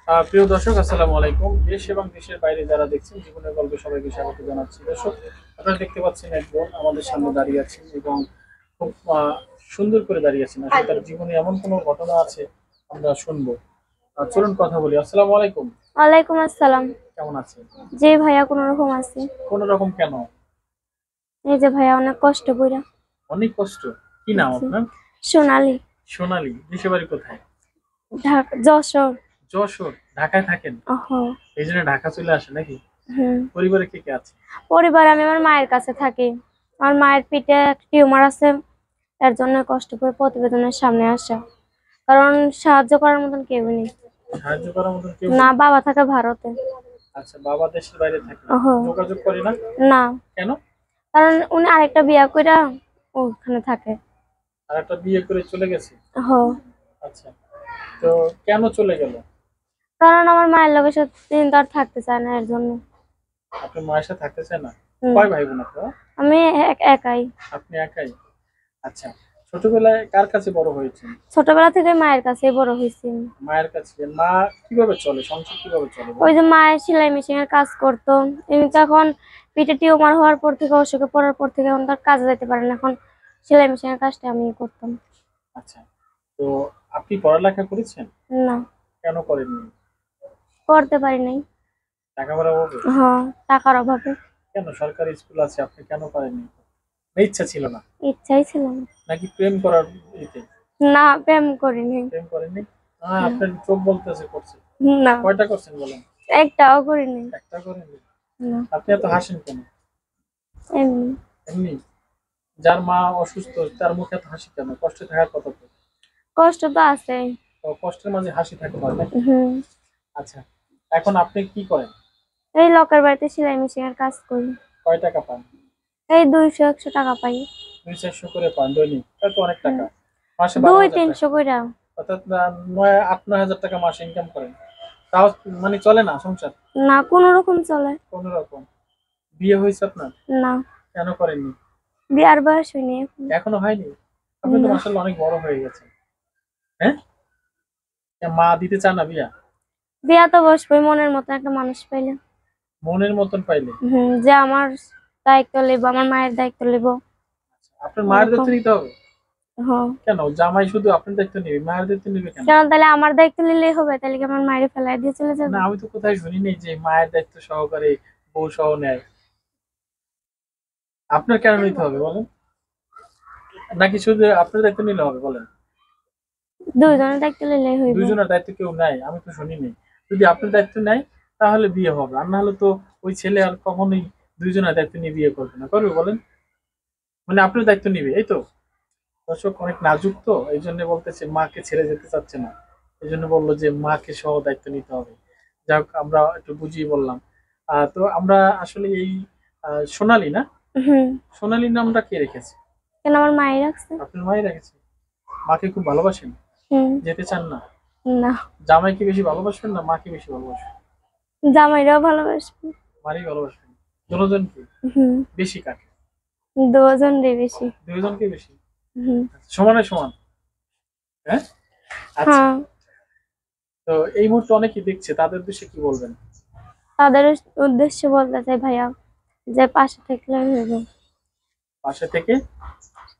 প্রিয় দর্শক, আসসালামু আলাইকুম। দেশ এবং দেশের বাইরে যারা দেখছেন, জীবনের গল্পে সবাইকে স্বাগত জানাচ্ছি। দর্শক, আপনারা দেখতে পাচ্ছেন একজন আমাদের সামনে দাঁড়িয়ে আছেন এবং খুব সুন্দর করে দাঁড়িয়ে আছেন। আসলে তার জীবনে এমন কোনো ঘটনা আছে, আমরা শুনবো। চলুন কথা বলি। আসসালামু আলাইকুম। ওয়ালাইকুম আসসালাম। কেমন আছেন? জি ভাইয়া, কোন রকম আছি। কোন রকম কেন? এই যে ভাইয়া, অনেক কষ্ট কইরা। অনেক কষ্ট? কি নাম জি। আপনার? সোনালী। সোনালী। দেশের বাড়ি কোথায়? ঢাকা, যশোর। যশোর। ঢাকায় থাকেন? ওহো। এই জন্য ঢাকা চলে আসে নাকি? হুম। পরিবারে কে কে আছে? পরিবার, আমি আমার মায়ের কাছে থাকি। আমার মায়ের পিঠে টিউমার আছে, এর জন্য কষ্ট করে প্রতিবেদনের সামনে আসা। কারণ সাহায্য করার মতন কেউ নেই। সাহায্য করার মতন কেউ না, নেই? বাবা থাকে ভারতে। আচ্ছা, বাবা দেশের বাইরে থাকে। ওহো। যোগাযোগ করে না? না, কেন? কারণ উনি আরেকটা বিয়া কইরা ওখানে থাকে। আর একটা বিয়ে করে চলে গেছে? হো। আচ্ছা, তো কেন চলে গেল? কারণ আমার মায়ের লোকের সাথে দিন তো আর থাকতে চায় না, এর জন্য। আপনার মায়ের সাথে থাকতে চায় না? হুম। কয় ভাই বোন আপনারা? আমি একাই। আপনি একাই? আচ্ছা, ছোটবেলায় কার কাছে বড় হয়েছেন? ছোটবেলা থেকে মায়ের কাছেই বড় হয়েছি। মায়ের কাছে। মা কিভাবে চলে, সংসার কিভাবে চলে ওই বলেন? যে মায়ের সেলাই মেশিনের কাজ করতো। এমনি তো এখন পিঠে টিউমার হওয়ার পর থেকে, অসুখে পড়ার পর থেকে এখন তার কাজে যেতে পারে না। এখন সেলাই মেশিনের কাজটা আমি করতাম। আচ্ছা, তো আপনি পড়ালেখা করেছেন? না, কেন করেননি? করতে পারি নাই। টাকা পয়সার অভাবে? হ্যাঁ, টাকার অভাবে। কেন, সরকারি স্কুল আছে, আপনি কেন করেননি? না, ইচ্ছা ছিল না? ইচ্ছাই ছিল না। নাকি প্রেম করার ইতে? না, প্রেম করিনি। প্রেম করেননি? না। আপনার চোখ বলতেছে করছে। না, কয়টা করছেন বলেন? একটাও করিনি। একটা করেননি? না, আপনি এত হাসেন কেন? এমনি। এমনি? যার মা অসুস্থ তার মুখে এত হাসি কেন? কষ্টে থাকার কথা তো। কষ্ট তো আছে। তো কষ্টের মাঝে হাসি থাকে হয় নাকি? হুম। আচ্ছা, এখন আপনি কি করেন? এই লোকের বাড়িতে সেলাই মেশিনের কাজ করি। কয় টাকা পান? এই 200-100 টাকা পাই। 200-400 করে পান দৈনিক? তাহলে তো অনেক হুম। টাকা। মাসে 12,000 টাকা। 200-300 কইরা। অর্থাৎ 8-9 হাজার টাকা মাসে ইনকাম করেন। তাও মানে চলে না সংসার? না, কোন রকম চলে। কোন রকম। বিয়ে হয়েছে আপনার? না, কেন করেননি? বিয়ার বয়স হয়নি এখন। এখনো হয়নি? আপনি তো না, মাশাআল্লাহ অনেক বড় হয়ে গেছেন। হ্যাঁ? মা দিতে চান না বিয়া? বিয়া তো বসবোই, মনের মতো একটা মানুষ পাইলে। মনের মতন পাইলে? যে আমার দায়িত্ব নেবো, আমার মায়ের দায়িত্ব নেবো। আপনার মায়ের দায়িত্ব এরকম। নিতে হবে? হ্যাঁ। কেন, জামাই শুধু আপনার দায়িত্ব নিবে, মায়ের দায়িত্ব নিবে কেন? কারণ তাহলে আমার দায়িত্ব নিলেই হবে, তাহলে কি আমার মায়ের ফেলাই দিয়ে চলে না, যাবে? আমি তো কোথায় শুনিনি যে মায়ের দায়িত্ব সহকারে বউ সহ নেয়। আপনার কেন নিতে হবে বলেন? নাকি শুধু আপনার দায়িত্ব নিলে হবে বলেন? দুইজনের দায়িত্ব নিলেই হইব। দুইজনের দায়িত্ব কেউ নেয় আমি তো শুনিনি। যদি আপনার দায়িত্ব নেয় তাহলে বিয়ে হবে, আর না হলে তো ওই ছেলে আর কখনোই দুইজনের দায়িত্ব নিয়ে বিয়ে করবে না। করবে বলেন? মানে আপনার দায়িত্ব নিবে, এই তো। দর্শক অনেক নাজুক, তো এই জন্য বলতেছে মাকে ছেড়ে যেতে চাচ্ছে না। এই জন্য বললো যে মাকে সহ দায়িত্ব নিতে হবে। যাক, আমরা একটু বুঝিয়ে বললাম। তো আমরা আসলে এই সোনালী না? হুম। সোনালী নামটা কে রেখেছে? কেন, আমার মায়ের রাখছে। আপনার মাই রেখেছে? মাকে খুব ভালোবাসেন? হুম। যেতে চান না? না, জামাইকে বেশি ভালোবাসবেন না মাকে বেশি ভালোবাসবেন? জামাইরাও ভালোবাসবে। মারই ভালোবাসবেন? দুজনকে? হুম। বেশি কাকে? দুজনরে বেশি। দুইজনকে বেশি? হুম। সমানে সমান? হ্যাঁ। আচ্ছা, হ্যাঁ। তো এই মুহূর্তে অনেকেই দেখছে, তাদের উদ্দেশ্যে কি বলবেন? তাদের উদ্দেশ্যে বলতে চাই ভাইয়া, যে পাশে থাকলে হইব। পাশে থেকে?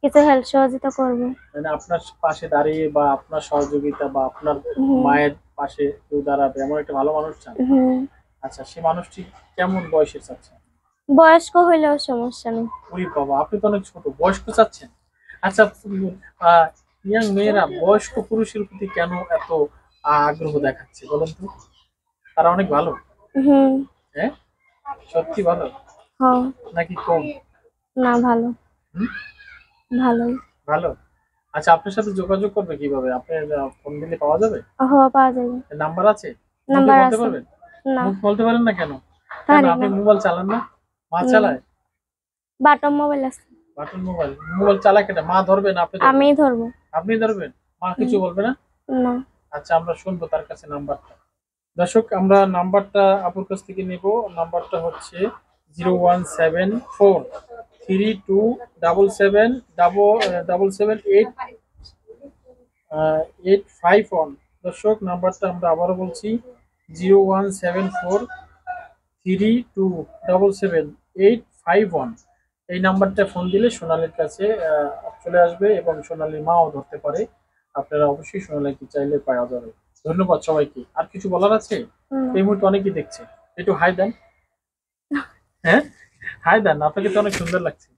কিছু হেল্প সহযোগিতা করবো। মানে আপনার পাশে দাঁড়িয়ে বা আপনার সহযোগিতা বা আপনার হুম। মায়ের পাশে কেউ দাঁড়াবে এমন একটা ভালো মানুষ চান? হুম। আচ্ছা, সেই মানুষটি কেমন বয়সের চাচ্ছেন? বয়স্ক হইলেও সমস্যা নেই। ওরে বাবা, আপনি তো অনেক ছোট, বয়স্ক চাচ্ছেন? আচ্ছা, ইয়াং মেয়েরা বয়স্ক পুরুষের প্রতি কেন এত আগ্রহ দেখাচ্ছে বলেন তো? তারা অনেক ভালো? হুম। হ্যাঁ? সত্যি ভালো হ্যাঁ। নাকি কম? না, ভালো। হুম? ভালোই। ভালো। আচ্ছা, আপনার সাথে যোগাযোগ করবে কিভাবে? আপনার ফোন দিলে পাওয়া যাবে? পাওয়া যাবে। নাম্বার আছে? মুখে নাম্বার বলতে আছে। পারবেন? না, মুখ বলতে পারেন না কেন? কেন, পারি আপনি না। মোবাইল চালান না? মা হুম। চালায়? বাটন মোবাইল আছে। Button mobile? মোবাইল চালায় কেটে? মা ধরবে না আপনি ধরবেন? আমিই ধরবো। আপনি ধরবেন? মা হুম। কিছু বলবে না? না। আচ্ছা, আমরা শুনবো তার কাছে নাম্বারটা। দর্শক, আমরা নাম্বারটা আপুর কাছ থেকে নেব। নাম্বারটা হচ্ছে 0174327778851। দর্শক, নাম্বারটা আমরা আবারও বলছি, 017432777851 এই নাম্বারটা ফোন দিলে সোনালীর কাছে চলে আসবে এবং সোনালীর মাও ধরতে পারে। আপনারা অবশ্যই সোনালীকে চাইলে পাওয়া যাবে। ধন্যবাদ সবাইকে। আর কিছু বলার আছে? এই মুহূর্তে অনেকেই দেখছে, একটু হাই দেন। হ্যাঁ, হাই দেন, আপনাকে তো অনেক সুন্দর লাগছে।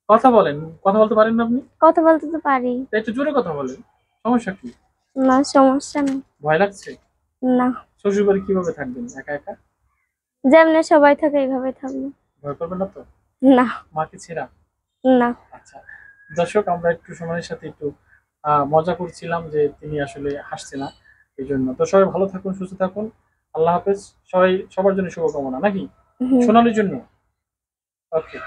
কথা বলেন, কথা বলতে পারেন না আপনি? কথা বলতে তো পারি। তা একটু জোরে কথা বলেন, সমস্যা কি? না, সমস্যা নেই। ভয় লাগছে? না, শ্বশুর বাড়ি কিভাবে থাকবেন একা একা? যেমনি সবাই থাকে এইভাবে থাকবো। ভয় করবেন না তো? না। মাকে ছেড়া? না। আচ্ছা দর্শক, আমরা একটু সময়ের সাথে একটু মজা করছিলাম যে তিনি আসলে হাসছে না, এই জন্য। তো সবাই ভালো থাকুন, সুস্থ থাকুন, আল্লাহ হাফেজ। সবাই সবার জন্য শুভকামনা নাকি? হুম। সোনালীর জন্য। ওকে।